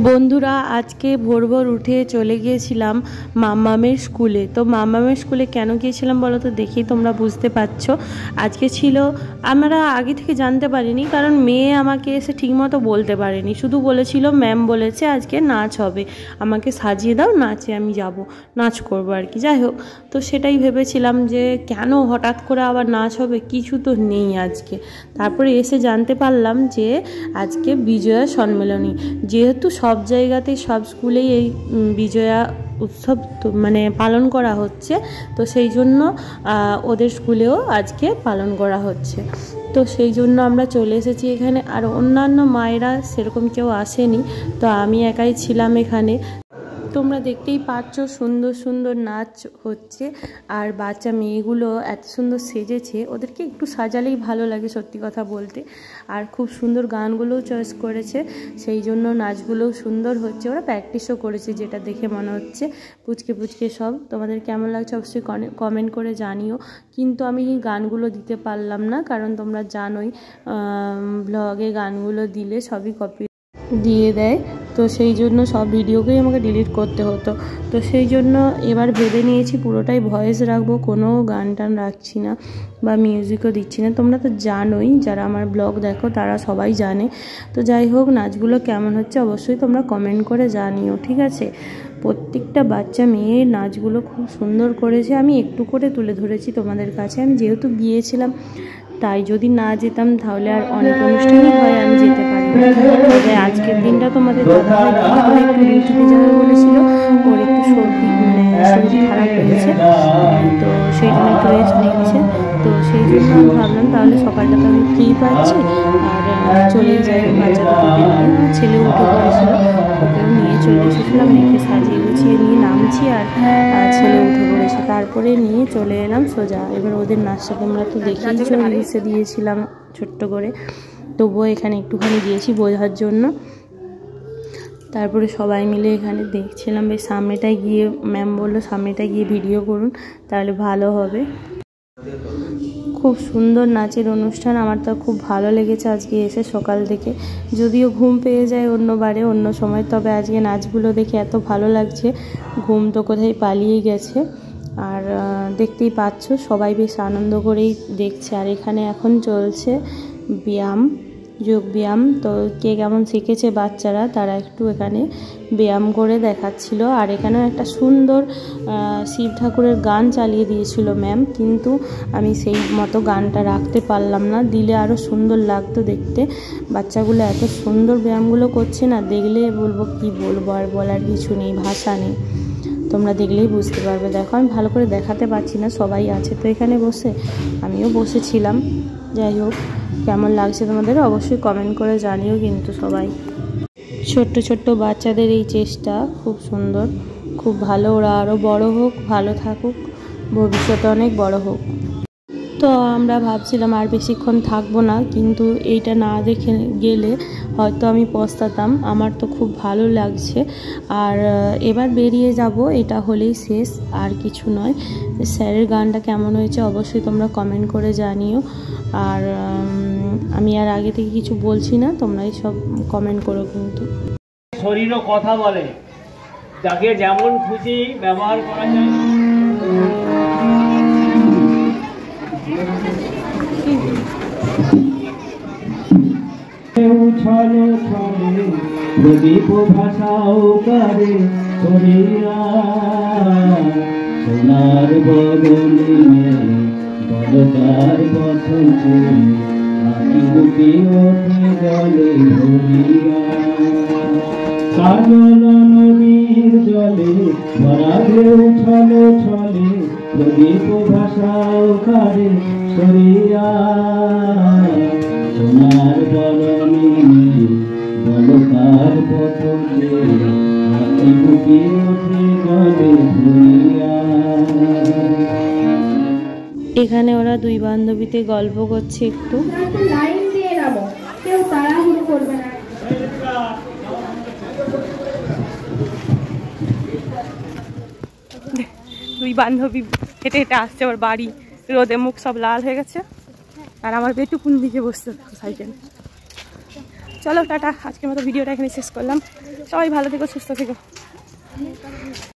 বন্ধুরা আজকে ভোর ভোর উঠে চলে গিয়েছিলাম মাম্মামের স্কুলে। তো মাম্মামের স্কুলে কেন গিয়েছিলাম বলো তো, দেখি তোমরা বুঝতে পারছো। আজকে ছিল, আমরা আগে থেকে জানতে পারিনি, কারণ মেয়ে আমাকে এসে ঠিকমতো বলতে পারেনি, শুধু বলেছিল ম্যাম বলেছে আজকে নাচ হবে, আমাকে সাজিয়ে দাও, নাচে আমি যাব, নাচ করবো আর কি। যাই হোক, তো সেটাই ভেবেছিলাম যে কেন হঠাৎ করে আবার নাচ হবে, কিছু তো নেই আজকে। তারপরে এসে জানতে পারলাম যে আজকে বিজয়া সম্মেলনী, যেহেতু সব জায়গাতেই সব স্কুলেই এই বিজয়া উৎসব মানে পালন করা হচ্ছে, তো সেই জন্য ওদের স্কুলেও আজকে পালন করা হচ্ছে। তো সেই জন্য আমরা চলে এসেছি এখানে, আর অন্যান্য মায়েরা সেরকম কেউ আসেনি, তো আমি একাই ছিলাম এখানে। তোমরা দেখতেই পাচ্ছ সুন্দর সুন্দর নাচ হচ্ছে, আর বাচ্চা মেয়েগুলো এত সুন্দর সেজেছে, ওদেরকে একটু সাজালেই ভালো লাগে সত্যি কথা বলতে। আর খুব সুন্দর গানগুলোও চয়েস করেছে, সেই জন্য নাচগুলোও সুন্দর হচ্ছে, ওরা প্র্যাকটিসও করেছে যেটা দেখে মনে হচ্ছে। পুচকে পুচকে সব। তোমাদের কেমন লাগছে অবশ্যই কমেন্ট করে জানিও। কিন্তু আমি গানগুলো দিতে পারলাম না, কারণ তোমরা জানোই ব্লগে গানগুলো দিলে সবই কপি দিয়ে দেয়, তো সেই জন্য সব ভিডিওকেই আমাকে ডিলিট করতে হতো। তো সেই জন্য এবার ভেবে নিয়েছি পুরোটাই ভয়েস রাখবো, কোনো গান টান রাখছি না বা মিউজিকও দিচ্ছি না। তোমরা তো জানোই, যারা আমার ব্লগ দেখো তারা সবাই জানে। তো যাই হোক, নাচগুলো কেমন হচ্ছে অবশ্যই তোমরা কমেন্ট করে জানিও, ঠিক আছে। প্রত্যেকটা বাচ্চা মেয়ের নাচগুলো খুব সুন্দর করেছে, আমি একটু করে তুলে ধরেছি তোমাদের কাছে। আমি যেহেতু গিয়েছিলাম, তাই যদি না যেতাম তাহলে আর অনেক অনুষ্ঠানই হয়, আমি যেতে পারি। তবে আজকের দিনটা তোমাদের দাদা ভাই একটু ডিউটিতে যাবে বলেছিল, ওর একটু শরীর খারাপ হয়েছে, তো সেই জন্য একটু রেস্ট নিয়েছে। তো সেই জন্য আমি ভাবলাম তাহলে সকালটা তো আমি ফ্রি পাচ্ছি, আর চলেই যাই বাচ্চাটাকে নিয়ে। ছেলে উঠে পড়েছিল, ওকেও নিয়ে চলে এসেছিলাম, মেয়েকে সাজিয়ে গুছিয়ে নিয়ে নামছি, আর ছেলে উঠে পড়েছে। তারপরে নিয়ে চলে এলাম সোজা। এবার ওদের নাচটা তোমরা তো দেখেইছো, রিলসে দিয়েছিলাম ছোট্ট করে, তবুও এখানে একটুখানি দিয়েছি বোঝার জন্য। তারপরে সবাই মিলে এখানে দেখছিলাম, বেশ সামনেটায় গিয়ে ম্যাম বললো সামনেটায় গিয়ে ভিডিও করুন, তাহলে ভালো হবে। খুব সুন্দর নাচের অনুষ্ঠান, আমার তো খুব ভালো লেগেছে আজকে এসে সকাল থেকে। যদিও ঘুম পেয়ে যায় অন্যবারে অন্য সময়, তবে আজকে নাচগুলো দেখে এত ভালো লাগছে, ঘুম তো কোথায় পালিয়ে গেছে। আর দেখতেই পাচ্ছ সবাই বেশ আনন্দ করেই দেখছে। আর এখানে এখন চলছে ব্যায়াম, যোগ ব্যায়াম। তো কে কেমন শিখেছে বাচ্চারা, তারা একটু এখানে ব্যায়াম করে দেখাচ্ছিল। আর এখানেও একটা সুন্দর শিব ঠাকুরের গান চালিয়ে দিয়েছিল ম্যাম, কিন্তু আমি সেই মতো গানটা রাখতে পারলাম না, দিলে আরও সুন্দর লাগতো দেখতে। বাচ্চাগুলো এত সুন্দর ব্যায়ামগুলো করছে না, দেখলে বলবো কি বলবো, আর বলার কিছু নেই, ভাষা নেই, তোমরা দেখলেই বুঝতে পারবে। দেখো আমি ভালো করে দেখাতে পারছি না, সবাই আছে তো এখানে বসে, আমিও বসেছিলাম। যাই হোক, কেমন লাগছে তোমাদের অবশ্যই কমেন্ট করে জানিও কিন্তু সবাই। ছোট্ট ছোট্ট বাচ্চাদের এই চেষ্টা খুব সুন্দর, খুব ভালো। ওরা আরও বড় হোক, ভালো থাকুক, ভবিষ্যতে অনেক বড় হোক। তো আমরা ভাবছিলাম আর বেশিক্ষণ থাকবো না, কিন্তু এইটা না দেখে গেলে হয়তো আমি পস্তাতাম। আমার তো খুব ভালো লাগছে, আর এবার বেরিয়ে যাব, এটা হলেই শেষ, আর কিছু নয়। স্যারের গানটা কেমন হয়েছে অবশ্যই তোমরা কমেন্ট করে জানিও। আর আমি আর আগে থেকে কিছু বলছি না, তোমরাই সব কমেন্ট করো কিন্তু। শরীরও কথা বলে, যাকে যেমন খুশি ব্যবহার করা যায়। উছলে ছলে প্রদীপ ভাষাও করে সোনার বদলে বলতার পথে আমি বুকে ওঠে জলে ভরিয়া কাজল নদীর জলে ভরা ঢেউ ছলে ছলে প্রদীপ ভাষাও করে সরিয়া সোনার বরণে বলতার পথে আমি বুকে ওঠে জলে ভরিয়া। এখানে ওরা দুই বান্ধবীতে গল্প করছে একটু। লাইন দিয়ে নামো, কেউ তাড়াহুড়ো করবে না। দুই বান্ধবী হেঁটে হেঁটে আসছে আমার বাড়ি, রোদে মুখ সব লাল হয়ে গেছে, আর আমার বেটু কোন দিকে বসছে সাইকেল। চলো টাটা, আজকের মতো ভিডিওটা এখানে শেষ করলাম। সবাই ভালো থেকো, সুস্থ থেকো।